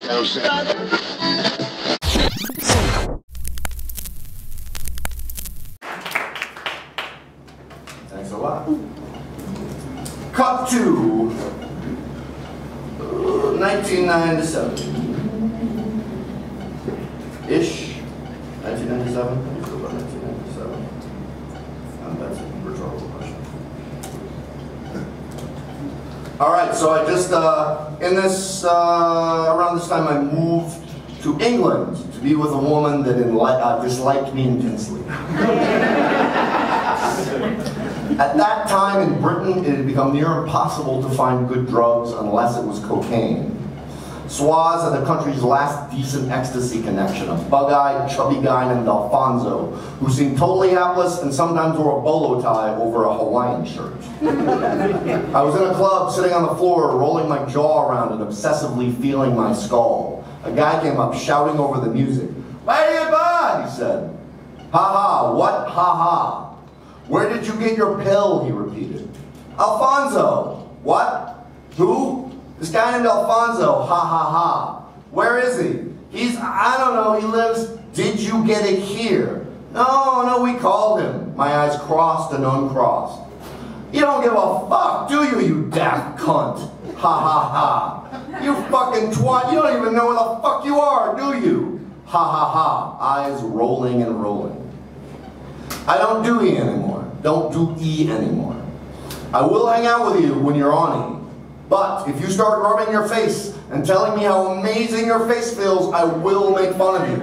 Thanks a lot. Cut to 1997-ish. 1997? How do you feel about 1997? That's a rhetorical question. All right, so I just, around this time I moved to England to be with a woman that disliked me intensely. At that time in Britain, it had become near impossible to find good drugs unless it was cocaine. Swaz had the country's last decent ecstasy connection, a bug-eyed, chubby guy named Alfonso, who seemed totally hapless and sometimes wore a bolo tie over a Hawaiian shirt. I was in a club, sitting on the floor, rolling my jaw around and obsessively feeling my skull. A guy came up, shouting over the music. "Where you bud?" he said. "Ha ha, what ha ha? Where did you get your pill?" he repeated. "Alfonso." "What? Who?" "This guy named Alfonso, ha ha ha. Where is he?" I don't know, he lives, did you get it here?" No, we called him." My eyes crossed and uncrossed. "You don't give a fuck, do you, you daft cunt? Ha ha ha. You fucking twat, you don't even know where the fuck you are, do you? Ha ha ha." Eyes rolling and rolling. "I don't do E anymore. Don't do E anymore. I will hang out with you when you're on E. But if you start rubbing your face and telling me how amazing your face feels, I will make fun of you."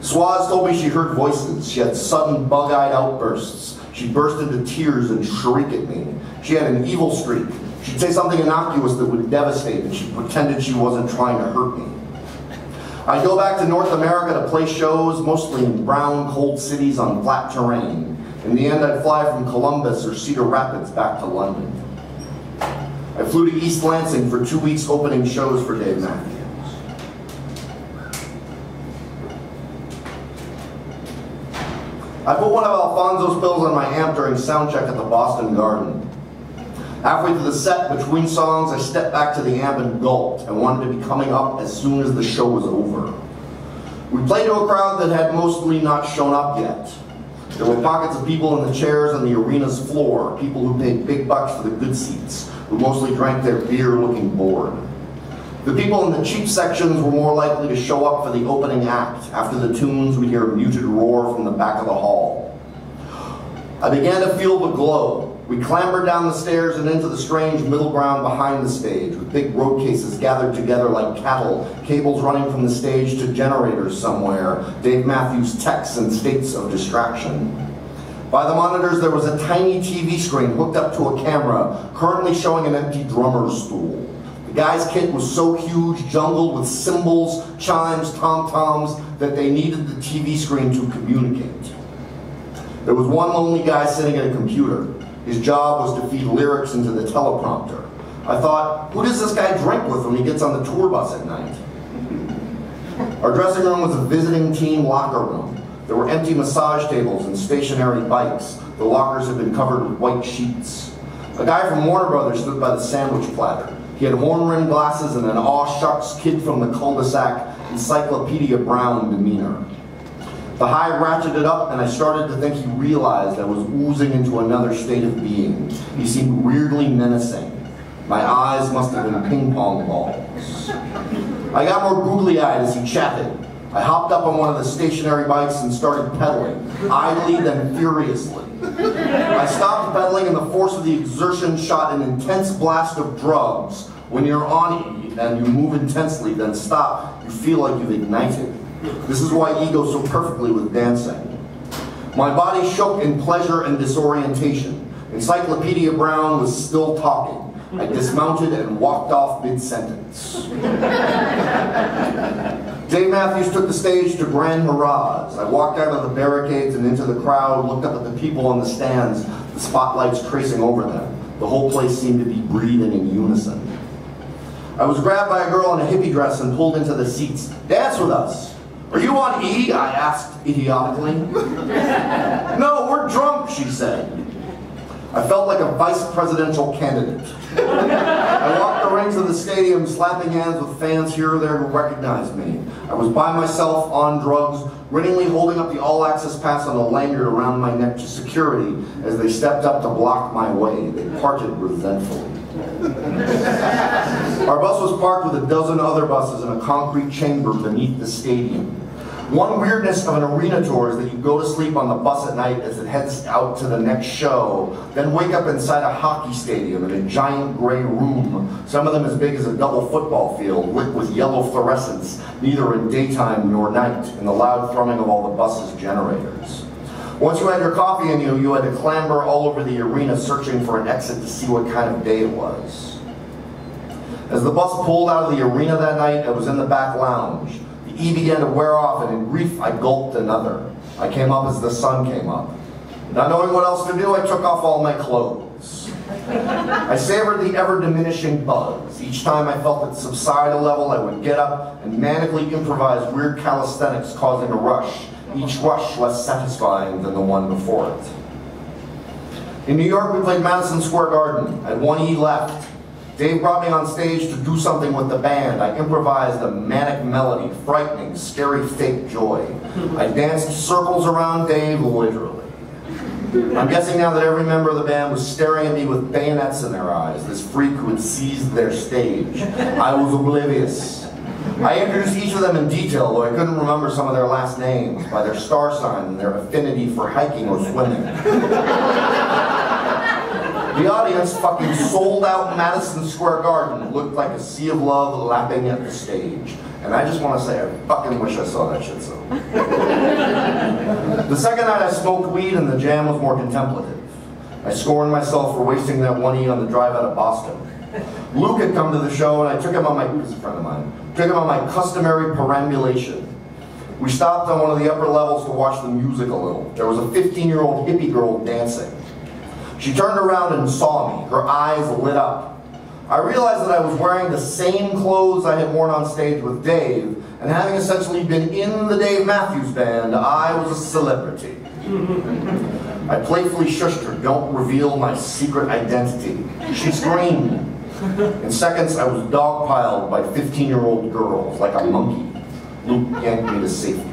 Swaz told me she heard voices. She had sudden bug-eyed outbursts. She burst into tears and shriek at me. She had an evil streak. She'd say something innocuous that would devastate, and she pretended she wasn't trying to hurt me. I'd go back to North America to play shows, mostly in brown, cold cities on flat terrain. In the end, I'd fly from Columbus or Cedar Rapids back to London. I flew to East Lansing for 2 weeks opening shows for Dave Matthews. I put one of Alfonso's pills on my amp during sound check at the Boston Garden. Halfway through the set, between songs, I stepped back to the amp and gulped. I wanted to be coming up as soon as the show was over. We played to a crowd that had mostly not shown up yet. There were pockets of people in the chairs on the arena's floor, people who paid big bucks for the good seats, who mostly drank their beer looking bored. The people in the cheap sections were more likely to show up for the opening act. After the tunes, we'd hear a muted roar from the back of the hall. I began to feel the glow. We clambered down the stairs and into the strange middle ground behind the stage, with big road cases gathered together like cattle, cables running from the stage to generators somewhere, Dave Matthews' texts and states of distraction. By the monitors, there was a tiny TV screen hooked up to a camera, currently showing an empty drummer's stool. The guy's kit was so huge, jungled with cymbals, chimes, tom-toms, that they needed the TV screen to communicate. There was one lonely guy sitting at a computer. His job was to feed lyrics into the teleprompter. I thought, who does this guy drink with when he gets on the tour bus at night? Our dressing room was a visiting team locker room. There were empty massage tables and stationary bikes. The lockers had been covered with white sheets. A guy from Warner Brothers stood by the sandwich platter. He had horn-rimmed glasses and an aw-shucks kid from the cul-de-sac Encyclopedia Brown demeanor. The high ratcheted up, and I started to think he realized I was oozing into another state of being. He seemed weirdly menacing. My eyes must have been ping-pong balls. I got more googly-eyed as he chatted. I hopped up on one of the stationary bikes and started pedaling, idly then furiously. I stopped pedaling, and the force of the exertion shot an intense blast of drugs. When you're on E and you move intensely, then stop, you feel like you've ignited. This is why E goes so perfectly with dancing. My body shook in pleasure and disorientation. Encyclopedia Brown was still talking. I dismounted and walked off mid-sentence. Dave Matthews took the stage to grand hurrahs. I walked out of the barricades and into the crowd, looked up at the people on the stands, the spotlights tracing over them. The whole place seemed to be breathing in unison. I was grabbed by a girl in a hippie dress and pulled into the seats. "Dance with us." "Are you on E?" I asked idiotically. "No, we're drunk," she said. I felt like a vice presidential candidate. I walked the rings of the stadium, slapping hands with fans here or there who recognized me. I was by myself, on drugs, grinningly holding up the all-access pass on a lanyard around my neck to security as they stepped up to block my way. They parted resentfully. Our bus was parked with a dozen other buses in a concrete chamber beneath the stadium. One weirdness of an arena tour is that you go to sleep on the bus at night as it heads out to the next show, then wake up inside a hockey stadium in a giant gray room, some of them as big as a double football field, lit with yellow fluorescence, neither in daytime nor night, and the loud thrumming of all the bus's generators. Once you had your coffee in you, you had to clamber all over the arena searching for an exit to see what kind of day it was. As the bus pulled out of the arena that night, I was in the back lounge. The E began to wear off, and in grief, I gulped another. I came up as the sun came up. Not knowing what else to do, I took off all my clothes. I savored the ever-diminishing buzz. Each time I felt it subside a level, I would get up and manically improvise weird calisthenics, causing a rush, each rush less satisfying than the one before it. In New York, we played Madison Square Garden. I had 1 E left. Dave brought me on stage to do something with the band. I improvised a manic melody, frightening, scary, fake joy. I danced circles around Dave, literally. I'm guessing now that every member of the band was staring at me with bayonets in their eyes, this freak who had seized their stage. I was oblivious. I introduced each of them in detail, though I couldn't remember some of their last names, by their star sign and their affinity for hiking or swimming. The audience fucking sold out Madison Square Garden. It looked like a sea of love lapping at the stage. And I just want to say, I fucking wish I saw that shit so. The second night I smoked weed and the jam was more contemplative. I scorned myself for wasting that 1 E on the drive out of Boston. Luke had come to the show and I took him on my, he's a friend of mine, took him on my customary perambulation. We stopped on one of the upper levels to watch the music a little. There was a 15-year-old hippie girl dancing. She turned around and saw me, her eyes lit up. I realized that I was wearing the same clothes I had worn on stage with Dave, and having essentially been in the Dave Matthews Band, I was a celebrity. I playfully shushed her, "Don't reveal my secret identity." She screamed. In seconds, I was dogpiled by 15-year-old girls like a monkey. Luke yanked me to safety.